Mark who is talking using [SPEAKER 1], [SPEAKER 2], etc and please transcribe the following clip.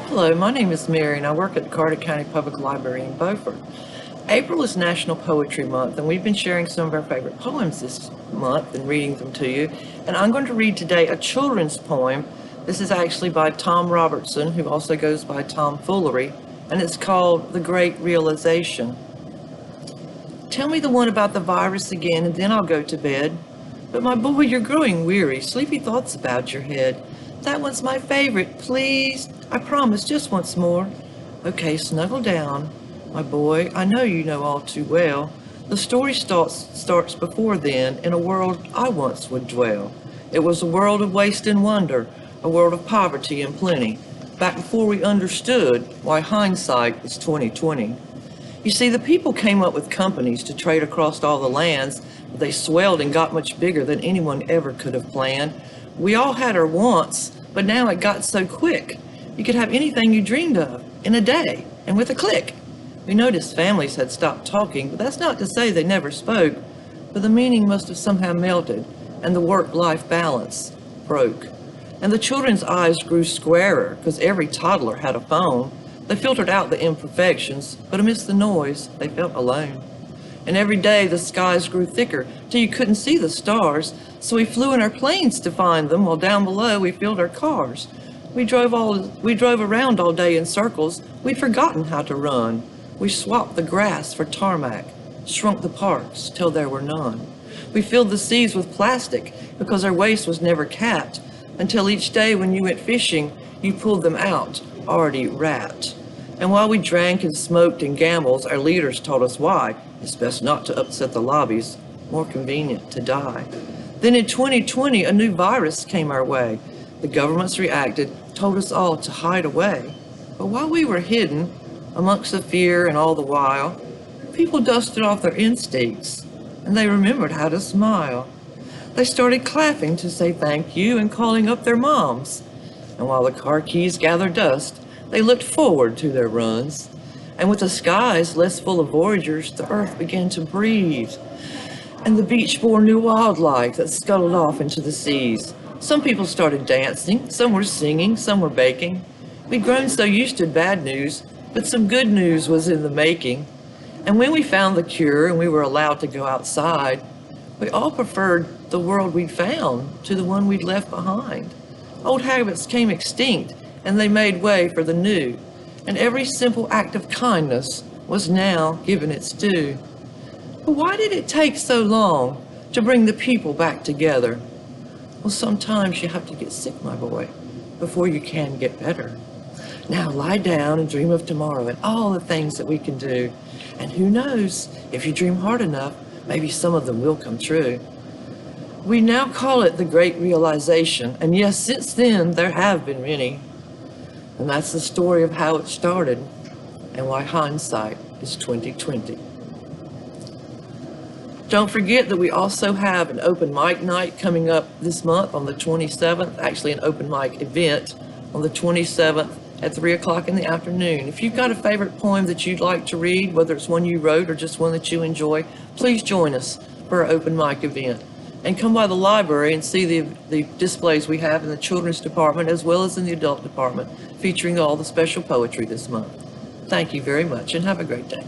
[SPEAKER 1] Hello, my name is Mary and I work at the Carter County Public Library in Beaufort. April is National Poetry Month and we've been sharing some of our favorite poems this month and reading them to you. And I'm going to read today a children's poem. This is actually by Tom Robertson, who also goes by Tom Foolery, and it's called The Great Realization. Tell me the one about the virus again and then I'll go to bed. But my boy, you're growing weary, sleepy thoughts about your head. That one's my favorite, please. I promise, just once more. Okay, snuggle down. My boy, I know you know all too well. The story starts before then, in a world I once would dwell. It was a world of waste and wonder, a world of poverty and plenty, back before we understood why hindsight is 20/20. You see, the people came up with companies to trade across all the lands, but they swelled and got much bigger than anyone ever could have planned. We all had our wants, but now it got so quick. You could have anything you dreamed of in a day and with a click. We noticed families had stopped talking, but that's not to say they never spoke, but the meaning must have somehow melted and the work-life balance broke. And the children's eyes grew squarer because every toddler had a phone. They filtered out the imperfections, but amidst the noise, they felt alone. And every day the skies grew thicker till you couldn't see the stars, so we flew in our planes to find them, while down below we filled our cars. We drove around all day in circles. We'd forgotten how to run. We swapped the grass for tarmac, shrunk the parks till there were none. We filled the seas with plastic because our waste was never capped, until each day when you went fishing, you pulled them out, already wrapped. And while we drank and smoked and gambled, our leaders told us why. It's best not to upset the lobbies, more convenient to die. Then in 2020, a new virus came our way. The governments reacted, told us all to hide away. But while we were hidden, amongst the fear and all the while, people dusted off their instincts, and they remembered how to smile. They started clapping to say thank you and calling up their moms. And while the car keys gathered dust, they looked forward to their runs. And with the skies less full of voyagers, the earth began to breathe. And the beach bore new wildlife that scuttled off into the seas. Some people started dancing, some were singing, some were baking. We'd grown so used to bad news, but some good news was in the making. And when we found the cure and we were allowed to go outside, we all preferred the world we'd found to the one we'd left behind. Old habits came extinct and they made way for the new. And every simple act of kindness was now given its due. But why did it take so long to bring the people back together? Well, sometimes you have to get sick, my boy, before you can get better. Now lie down and dream of tomorrow and all the things that we can do. And who knows, if you dream hard enough, maybe some of them will come true. We now call it the Great Realization, and yes, since then there have been many. And that's the story of how it started and why hindsight is 20/20. Don't forget that we also have an open mic night coming up this month on the 27th, actually an open mic event on the 27th at 3 o'clock in the afternoon. If you've got a favorite poem that you'd like to read, whether it's one you wrote or just one that you enjoy, please join us for our open mic event. And come by the library and see the displays we have in the children's department as well as in the adult department, featuring all the special poetry this month. Thank you very much and have a great day.